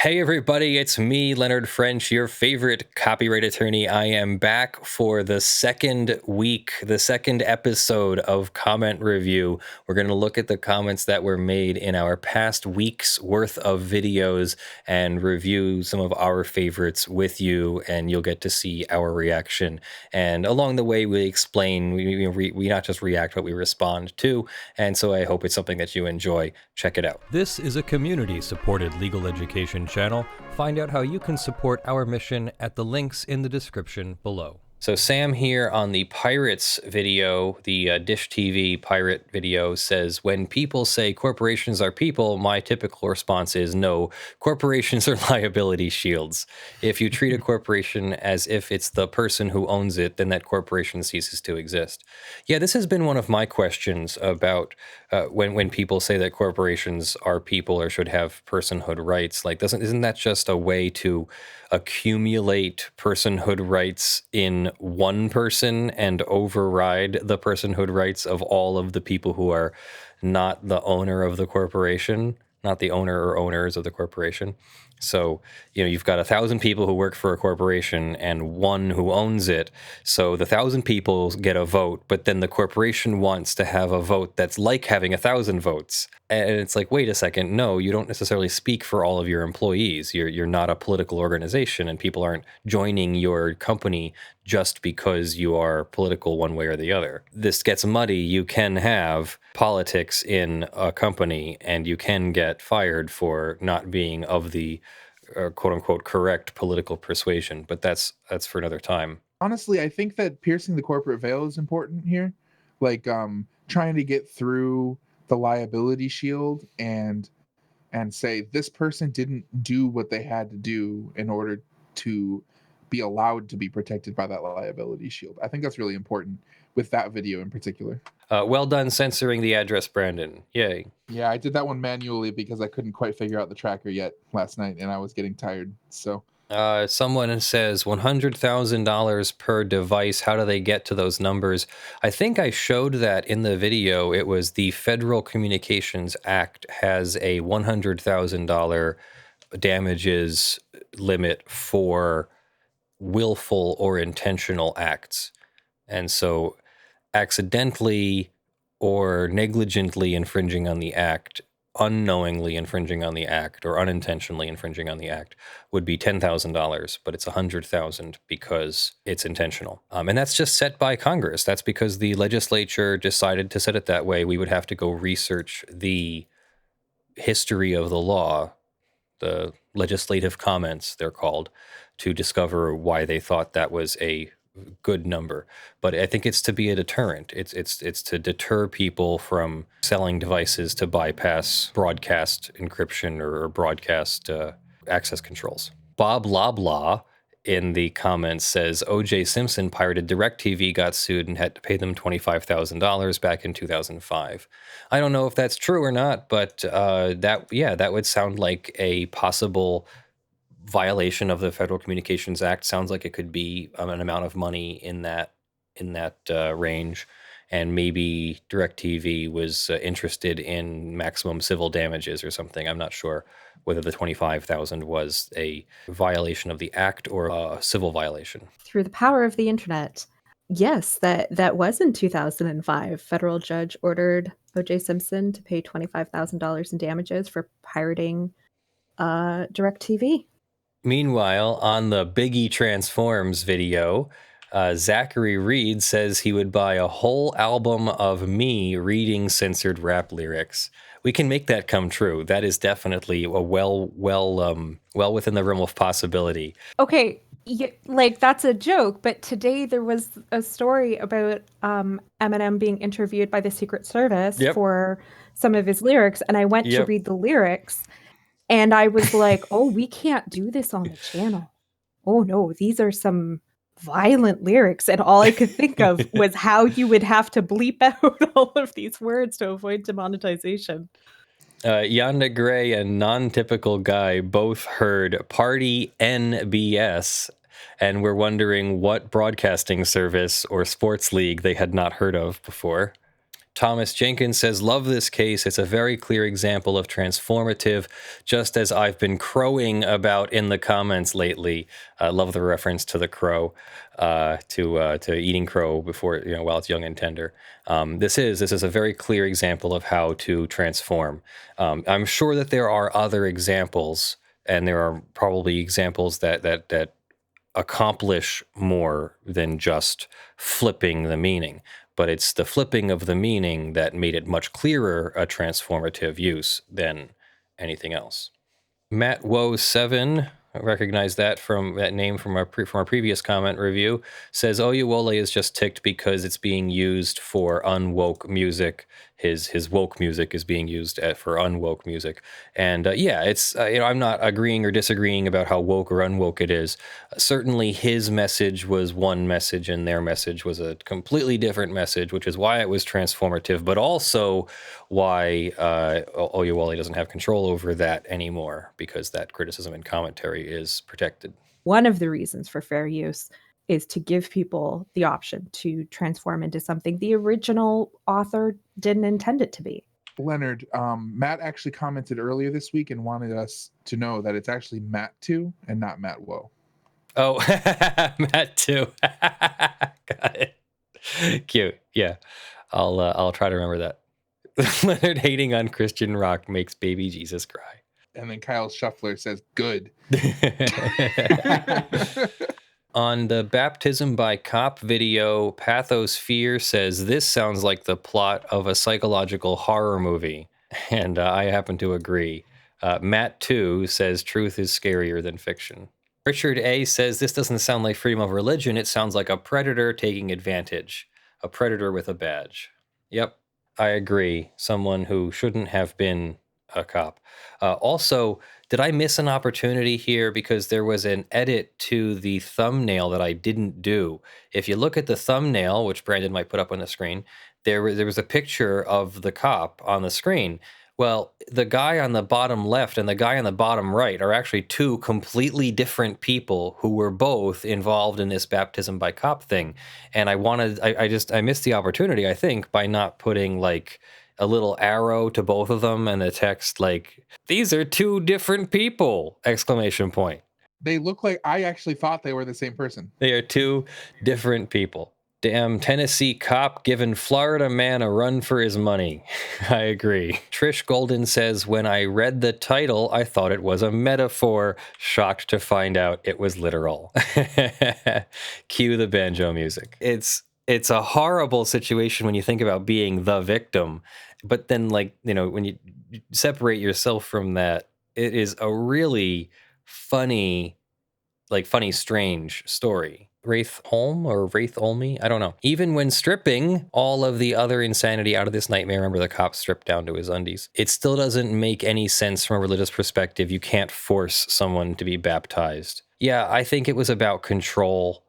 Hey everybody, it's me, Leonard French, your favorite copyright attorney. I am back for the second week, the second episode of Comment Review. We're going to look at the comments that were made in our past week's worth of videos and review some of our favorites with you, and you'll get to see our reaction. And along the way, we explain, we not just react, but we respond too. And so I hope it's something that you enjoy. Check it out. This is a community-supported legal education channel. Find out how you can support our mission at the links in the description below. So Sam here on the Pirates video, the Dish TV pirate video, says, when people say corporations are people, my typical response is no, corporations are liability shields. If you treat a corporation as if it's the person who owns it, then that corporation ceases to exist. Yeah, this has been one of my questions about when people say that corporations are people or should have personhood rights. Like, isn't that just a way to accumulate personhood rights in one person and override the personhood rights of all of the people who are not the owner of the corporation, not the owner or owners of the corporation? So, you've got 1,000 people who work for a corporation and one who owns it. So the 1,000 people get a vote, but then the corporation wants to have a vote that's like having 1,000 votes. And it's like, wait a second, no, you don't necessarily speak for all of your employees. You're not a political organization, and people aren't joining your company just because you are political one way or the other. This gets muddy. You can have politics in a company, and you can get fired for not being of the quote-unquote correct political persuasion, but that's for another time. Honestly, I think that piercing the corporate veil is important here. Like, trying to get through the liability shield and say this person didn't do what they had to do in order to be allowed to be protected by that liability shield. I think that's really important with that video in particular. Well done censoring the address, Brandon. Yay. Yeah, I did that one manually because I couldn't quite figure out the tracker yet last night, and I was getting tired. So someone says $100,000 per device. How do they get to those numbers? I think I showed that in the video. It was the Federal Communications Act has a $100,000 damages limit for willful or intentional acts. And so accidentally or negligently infringing on the act, unknowingly infringing on the act, or unintentionally infringing on the act would be $10,000, but it's $100,000 because it's intentional. And that's just set by Congress. That's because the legislature decided to set it that way. We would have to go research the history of the law, the legislative comments, they're called, to discover why they thought that was a good number. But I think it's to be a deterrent. It's to deter people from selling devices to bypass broadcast encryption or broadcast access controls. Bob Loblaw in the comments says O.J. Simpson pirated DirecTV, got sued, and had to pay them $25,000 back in 2005. I don't know if that's true or not, but that would sound like a possible violation of the Federal Communications Act. Sounds like it could be an amount of money in that range, and maybe DirecTV was interested in maximum civil damages or something. I'm not sure whether the $25,000 was a violation of the act or a civil violation. Through the power of the internet, yes, that was in 2005. Federal judge ordered O.J. Simpson to pay $25,000 in damages for pirating DirecTV. Meanwhile, on the Biggie Transforms video, Zachary Reed says he would buy a whole album of me reading censored rap lyrics. We can make that come true. That is definitely a well within the realm of possibility. Okay, that's a joke, but today there was a story about Eminem being interviewed by the Secret Service for some of his lyrics, and I went to read the lyrics. And I was like, oh, we can't do this on the channel. Oh, no, these are some violent lyrics. And all I could think of was how you would have to bleep out all of these words to avoid demonetization. Negrey and Non-Typical Guy both heard Party NBS and were wondering what broadcasting service or sports league they had not heard of before. Thomas Jenkins says, love this case. It's a very clear example of transformative, just as I've been crowing about in the comments lately. I love the reference to the crow, to eating crow before, while it's young and tender. This is a very clear example of how to transform. I'm sure that there are other examples, and there are probably examples that accomplish more than just flipping the meaning. But it's the flipping of the meaning that made it much clearer a transformative use than anything else. Matt Woe 7, I recognize that from that name from our previous comment review, says Oyewole is just ticked because it's being used for unwoke music. His woke music is being used for unwoke music. And it's I'm not agreeing or disagreeing about how woke or unwoke it is. Certainly his message was one message and their message was a completely different message, which is why it was transformative, but also why Oyewole doesn't have control over that anymore, because that criticism and commentary is protected. One of the reasons for fair use is to give people the option to transform into something the original author didn't intend it to be. Leonard, Matt actually commented earlier this week and wanted us to know that it's actually Matt 2 and not Matt Woe. Oh, Matt 2. Got it. Cute. Yeah. I'll try to remember that. Leonard hating on Christian rock makes baby Jesus cry. And then Kyle Shuffler says, good. On the Baptism by Cop video, Pathosphere says, this sounds like the plot of a psychological horror movie. And I happen to agree. Matt 2 says, truth is scarier than fiction. Richard A says, this doesn't sound like freedom of religion. It sounds like a predator taking advantage. A predator with a badge. Yep, I agree. Someone who shouldn't have been a cop. Also, did I miss an opportunity here? Because there was an edit to the thumbnail that I didn't do. If you look at the thumbnail, which Brandon might put up on the screen, there was a picture of the cop on the screen. Well, the guy on the bottom left and the guy on the bottom right are actually two completely different people who were both involved in this baptism by cop thing. And I missed the opportunity, I think, by not putting like a little arrow to both of them and the text like, these are two different people, ! They look like, I actually thought they were the same person. They are two different people. Damn Tennessee cop giving Florida man a run for his money. I agree. Trish Golden says, when I read the title, I thought it was a metaphor. Shocked to find out it was literal. Cue the banjo music. It's a horrible situation when you think about being the victim. But then, when you separate yourself from that, it is a really funny, strange story. Wraith Holm or Wraith Olme? I don't know. Even when stripping all of the other insanity out of this nightmare, remember the cop stripped down to his undies, it still doesn't make any sense from a religious perspective. You can't force someone to be baptized. Yeah, I think it was about control.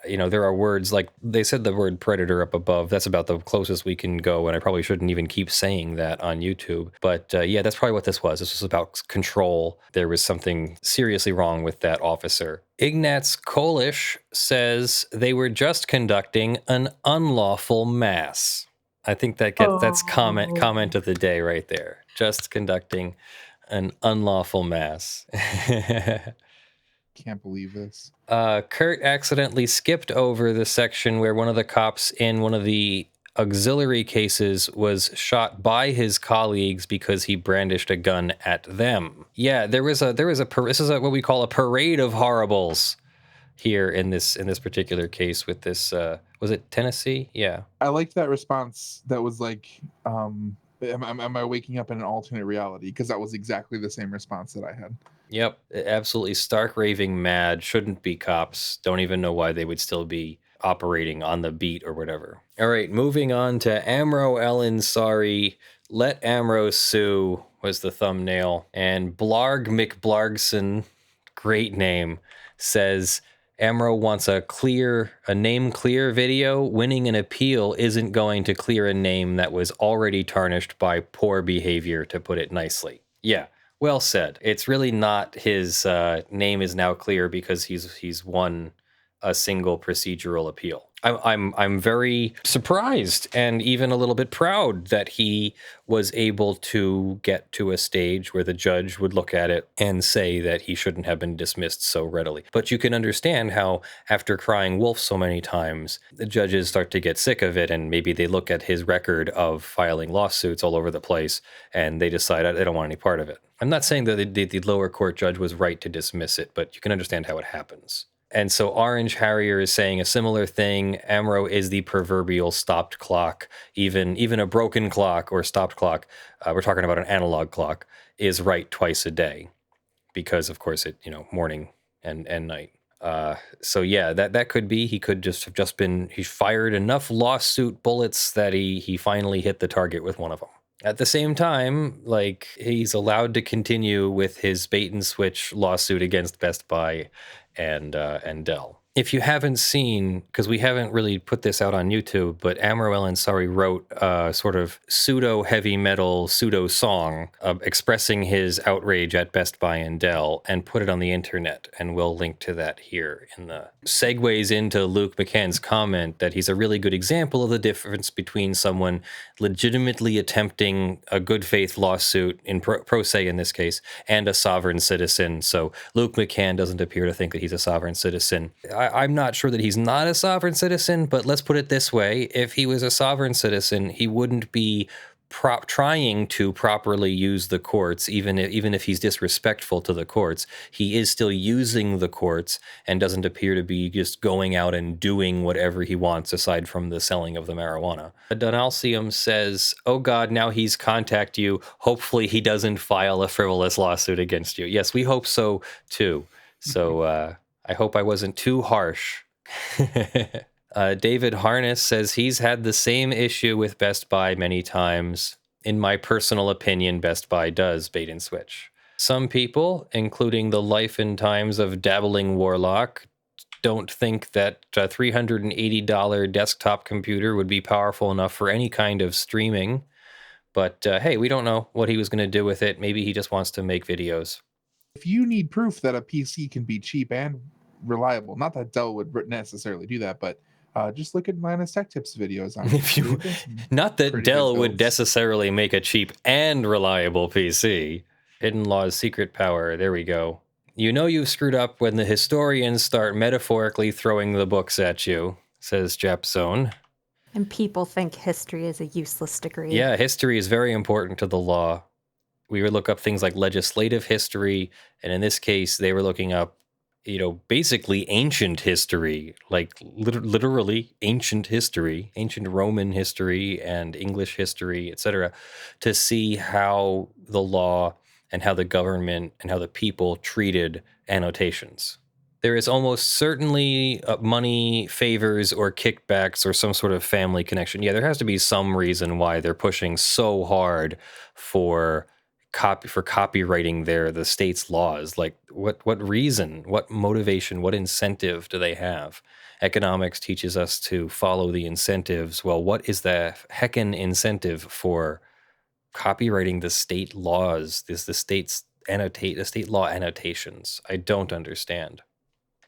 There are words like they said the word predator up above. That's about the closest we can go. And I probably shouldn't even keep saying that on YouTube. But that's probably what this was. This was about control. There was something seriously wrong with that officer. Ignatz Kolish says they were just conducting an unlawful mass. I think that's comment of the day right there. Just conducting an unlawful mass. Can't believe this. Kurt accidentally skipped over the section where one of the cops in one of the auxiliary cases was shot by his colleagues because he brandished a gun at them. Yeah, this is what we call a parade of horribles here in this particular case with this, was it Tennessee? Yeah. I liked that response that was like, am I waking up in an alternate reality? Because that was exactly the same response that I had. Yep, absolutely stark raving mad, shouldn't be cops, don't even know why they would still be operating on the beat or whatever. All right, moving on to Amro Ellen, sorry, let Amro sue was the thumbnail, and Blarg McBlargson, great name, says Amro wants a name clear video. Winning an appeal isn't going to clear a name that was already tarnished by poor behavior, to put it nicely. Yeah. Well said. It's really not his name is now clear because he's won a single procedural appeal. I'm very surprised and even a little bit proud that he was able to get to a stage where the judge would look at it and say that he shouldn't have been dismissed so readily. But you can understand how, after crying wolf so many times, the judges start to get sick of it, and maybe they look at his record of filing lawsuits all over the place and they decide they don't want any part of it. I'm not saying that the lower court judge was right to dismiss it, but you can understand how it happens. And so Orange Harrier is saying a similar thing. Amro is the proverbial stopped clock. Even a broken clock or stopped clock, we're talking about an analog clock, is right twice a day, because of course it, morning and night. So yeah, that could be, he could just been, he fired enough lawsuit bullets that he finally hit the target with one of them. At the same time, like, he's allowed to continue with his bait and switch lawsuit against Best Buy and Dell. If you haven't seen, because we haven't really put this out on YouTube, but Amro El Ansari wrote a sort of pseudo heavy metal pseudo song expressing his outrage at Best Buy and Dell, and put it on the internet, and we'll link to that here in the segues into Luke McCann's comment that he's a really good example of the difference between someone legitimately attempting a good faith lawsuit, in pro se in this case, and a sovereign citizen. So Luke McCann doesn't appear to think that he's a sovereign citizen. I'm not sure that he's not a sovereign citizen, but let's put it this way. If he was a sovereign citizen, he wouldn't be trying to properly use the courts, even if he's disrespectful to the courts. He is still using the courts and doesn't appear to be just going out and doing whatever he wants aside from the selling of the marijuana. Donalcium says, oh God, now he's contact you. Hopefully he doesn't file a frivolous lawsuit against you. Yes, we hope so too. So I hope I wasn't too harsh. David Harness says he's had the same issue with Best Buy many times. In my personal opinion, Best Buy does bait and switch. Some people, including the life and times of Dabbling Warlock, don't think that a $380 desktop computer would be powerful enough for any kind of streaming. But hey, we don't know what he was going to do with it. Maybe he just wants to make videos. If you need proof that a PC can be cheap and reliable, not that Dell would necessarily do that, but just look at Linus Tech Tips videos on not that Dell would necessarily make a cheap and reliable PC. Hidden Law's secret power. There we go. You know you've screwed up when the historians start metaphorically throwing the books at you, says Japzone. And people think history is a useless degree. Yeah, history is very important to the law. We would look up things like legislative history, and in this case, they were looking up, basically ancient history, like literally ancient history, ancient Roman history and English history, etc., to see how the law and how the government and how the people treated annotations. There is almost certainly money, favors, or kickbacks, or some sort of family connection. Yeah, there has to be some reason why they're pushing so hard for copywriting the state's laws. Like what reason, what motivation, what incentive do they have? Economics teaches us to follow the incentives. Well, what is the heckin' incentive for copywriting the state laws? The state law annotations. I don't understand.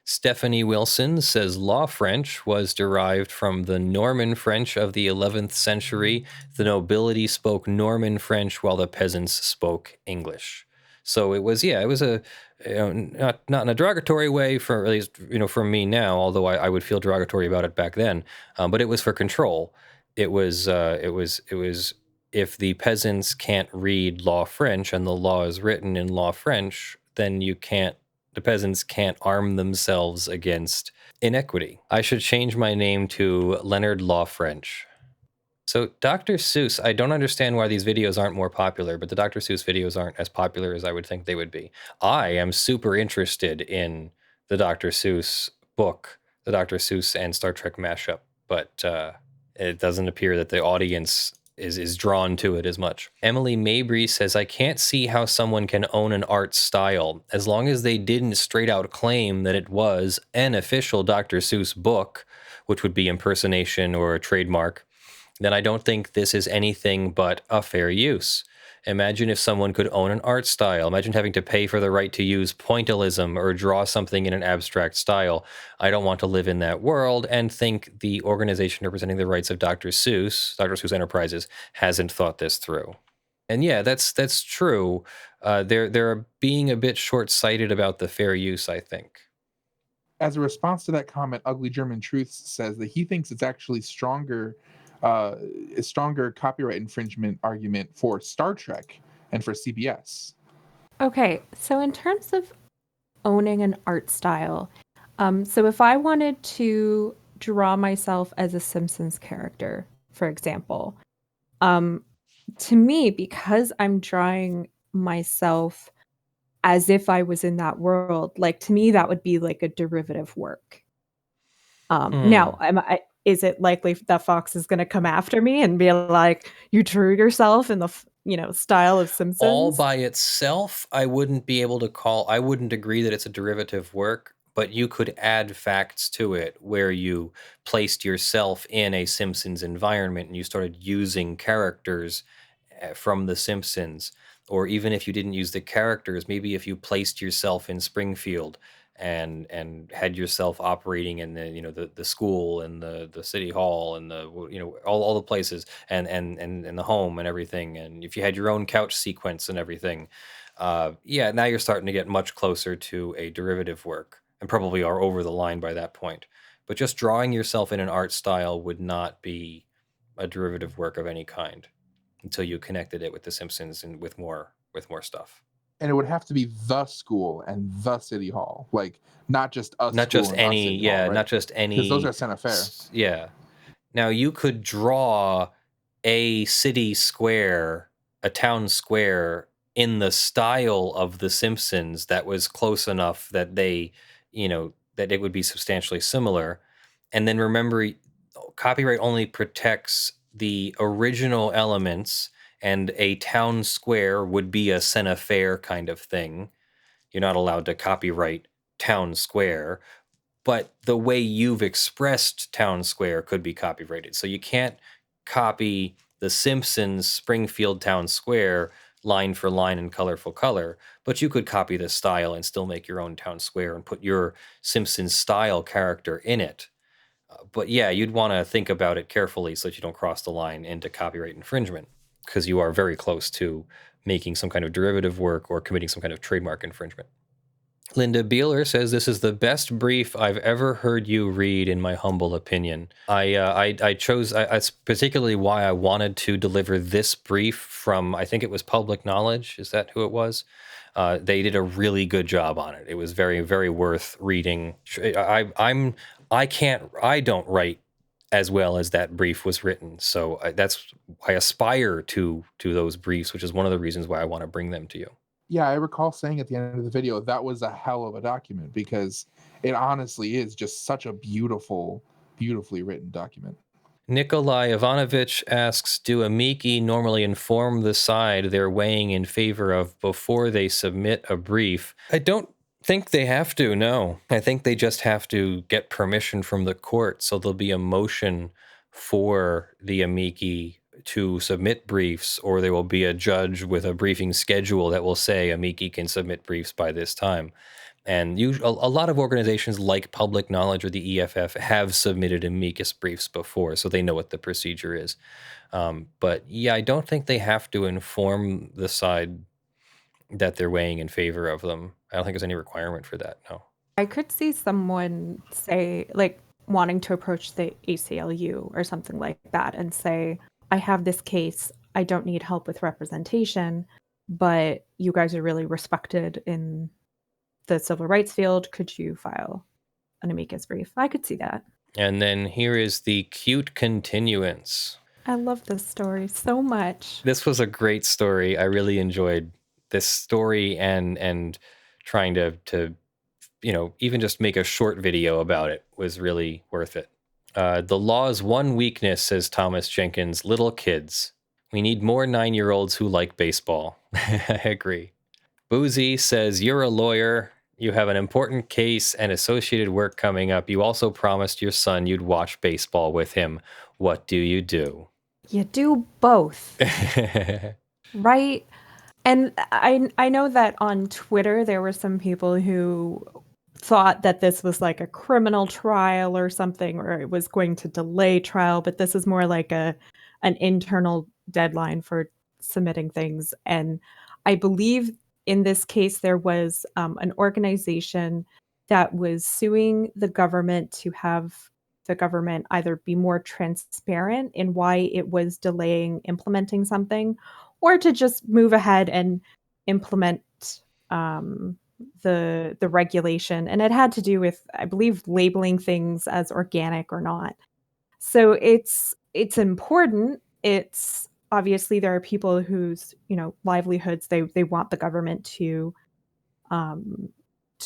Stephanie Wilson says law French was derived from the Norman French of the 11th century. The nobility spoke Norman French while the peasants spoke English. So it was a not in a derogatory way, for at least from me now, although I would feel derogatory about it back then. But it was for control. It was if the peasants can't read law French and the law is written in law French, then the peasants can't arm themselves against inequity. I should change my name to Leonard Law French. So Dr. Seuss, I don't understand why these videos aren't more popular, but the Dr. Seuss videos aren't as popular as I would think they would be. I am super interested in the Dr. Seuss book, the Dr. Seuss and Star Trek mashup, but it doesn't appear that the audience is drawn to it as much. Emily Mabry says, I can't see how someone can own an art style as long as they didn't straight out claim that it was an official Dr. Seuss book, which would be impersonation or a trademark. Then I don't think this is anything but a fair use. Imagine if someone could own an art style. Imagine having to pay for the right to use pointillism or draw something in an abstract style. I don't want to live in that world and think the organization representing the rights of Dr. Seuss Enterprises, hasn't thought this through. And yeah, that's true. They're being a bit short-sighted about the fair use, I think. As a response to that comment, Ugly German Truth says that he thinks it's actually a stronger copyright infringement argument for Star Trek and for CBS. Okay, so in terms of owning an art style, so if I wanted to draw myself as a Simpsons character, for example, to me, because I'm drawing myself as if I was in that world, like, to me, that would be like a derivative work. Now, is it likely that Fox is going to come after me and be like, you drew yourself in the, style of Simpsons? All by itself, I wouldn't agree that it's a derivative work, but you could add facts to it where you placed yourself in a Simpsons environment and you started using characters from the Simpsons. Or even if you didn't use the characters, maybe if you placed yourself in Springfield and had yourself operating in the school and the city hall and all the places and the home and everything, and if you had your own couch sequence and everything, now you're starting to get much closer to a derivative work and probably are over the line by that point. But just drawing yourself in an art style would not be a derivative work of any kind until you connected it with the Simpsons and with more stuff. And it would have to be the school and the city hall, like not just us. Not just any, hall, right? Not just any. Because those are Santa Fe. Yeah. Now you could draw a city square, a town square in the style of the Simpsons that was close enough that they, that it would be substantially similar. And then remember, copyright only protects the original elements, and a town square would be a Santa Fe kind of thing. You're not allowed to copyright town square, but the way you've expressed town square could be copyrighted. So you can't copy the Simpsons Springfield town square line for line and color for color, but you could copy the style and still make your own town square and put your Simpsons style character in it. But yeah, you'd want to think about it carefully so that you don't cross the line into copyright infringement, because you are very close to making some kind of derivative work or committing some kind of trademark infringement. Linda Beeler says, this is the best brief I've ever heard you read, in my humble opinion. I chose, that's particularly why I wanted to deliver this brief from, I think it was Public Knowledge. Is that who it was? They did a really good job on it. It was very, very worth reading. I don't write as well as that brief was written. So I aspire to those briefs, which is one of the reasons why I want to bring them to you. Yeah, I recall saying at the end of the video, that was a hell of a document, because it honestly is just such a beautifully written document. Nikolai Ivanovich asks, do amici normally inform the side they're weighing in favor of before they submit a brief? I don't think they have to, no. I think they just have to get permission from the court, so there'll be a motion for the amici to submit briefs, or there will be a judge with a briefing schedule that will say amici can submit briefs by this time. And a lot of organizations like Public Knowledge or the EFF have submitted amicus briefs before, so they know what the procedure is. But yeah, I don't think they have to inform the side that they're weighing in favor of them. I don't think there's any requirement for that, no. I could see someone say, like, wanting to approach the ACLU or something like that and say, I have this case, I don't need help with representation, but you guys are really respected in the civil rights field. Could you file an amicus brief? I could see that. And then here is the cute continuance. I love this story so much. This was a great story. I really enjoyed this story, and trying to even just make a short video about it was really worth it. The law's one weakness, says Thomas Jenkins, little kids. We need more 9-year-olds who like baseball. I agree. Boozy says, you're a lawyer. You have an important case and associated work coming up. You also promised your son you'd watch baseball with him. What do? You do both. Right? And I know that on Twitter there were some people who thought that this was like a criminal trial or something, or it was going to delay trial, but this is more like an internal deadline for submitting things. And I believe in this case there was an organization that was suing the government to have the government either be more transparent in why it was delaying implementing something, or to just move ahead and implement the regulation. And it had to do with, I believe, labeling things as organic or not. So it's important. It's obviously there are people whose livelihoods they want the government to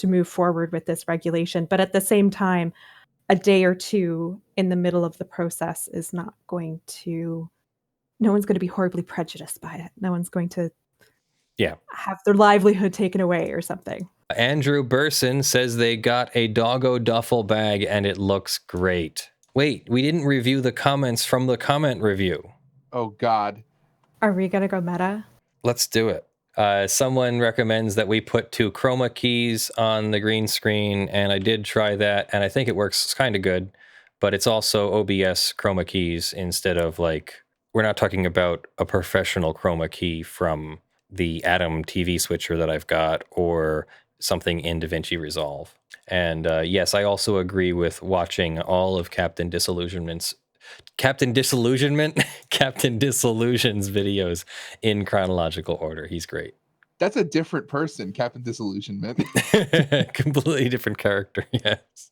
move forward with this regulation, but at the same time, a day or two in the middle of the process is not going to. No one's going to be horribly prejudiced by it. No one's going to have their livelihood taken away or something. Andrew Burson says they got a doggo duffel bag and it looks great. Wait, we didn't review the comments from the comment review. Oh, God. Are we going to go meta? Let's do it. Someone recommends that we put 2 chroma keys on the green screen, and I did try that, and I think it works kind of good, but it's also OBS chroma keys instead of we're not talking about a professional chroma key from the Atom TV switcher that I've got or something in DaVinci Resolve. And yes, I also agree with watching all of Captain Disillusion's videos in chronological order. He's great. That's a different person, Captain Disillusionment. Completely different character, yes.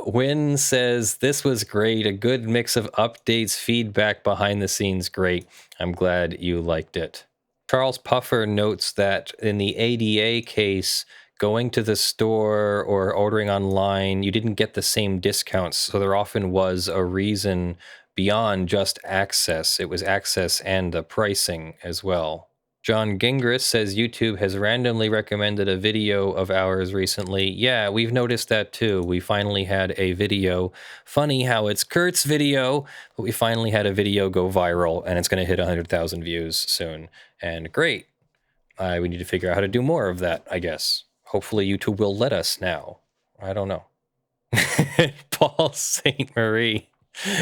Wynn says, this was great. A good mix of updates, feedback, behind the scenes. Great. I'm glad you liked it. Charles Puffer notes that in the ADA case, going to the store or ordering online, you didn't get the same discounts. So there often was a reason beyond just access. It was access and the pricing as well. John Gingras says YouTube has randomly recommended a video of ours recently. Yeah, we've noticed that too. We finally had a video. Funny how it's Kurt's video, but we finally had a video go viral, and it's going to hit 100,000 views soon. And great. We need to figure out how to do more of that, I guess. Hopefully YouTube will let us now. I don't know. Paul St. Marie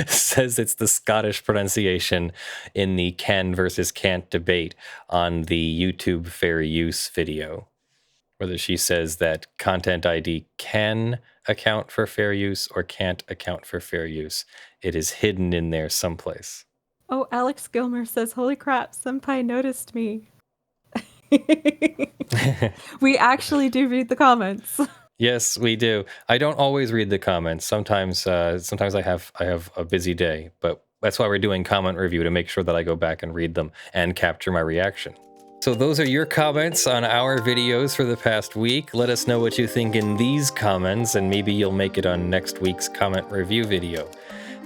says it's the Scottish pronunciation in the can versus can't debate on the YouTube fair use video, whether she says that content ID can account for fair use or can't account for fair use. It is hidden in there someplace. Oh, Alex Gilmer says, holy crap, Senpai noticed me. We actually do read the comments. Yes, we do. I don't always read the comments. Sometimes I have a busy day, but that's why we're doing comment review, to make sure that I go back and read them and capture my reaction. So those are your comments on our videos for the past week. Let us know what you think in these comments, and maybe you'll make it on next week's comment review video.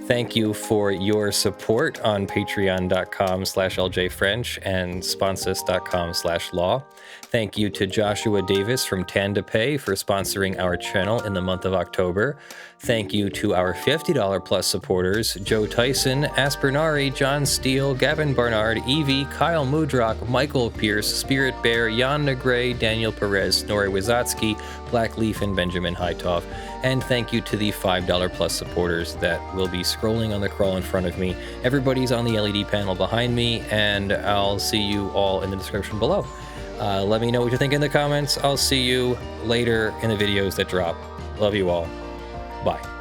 Thank you for your support on patreon.com/ljfrench and sponsors.com/law. Thank you to Joshua Davis from TandaPay for sponsoring our channel in the month of October. Thank you to our $50 plus supporters, Joe Tyson, Aspernari, John Steele, Gavin Barnard, Eevi, Kyle Mudrak, Michael Pearce, Spirit Bear, Jan Negrey, Daniel Perez, Snorre Wisotzky, Blackleaf, and Benjamin Hitov. And thank you to the $5 plus supporters that will be scrolling on the crawl in front of me. Everybody's on the LED panel behind me, and I'll see you all in the description below. Let me know what you think in the comments. I'll see you later in the videos that drop. Love you all. Bye.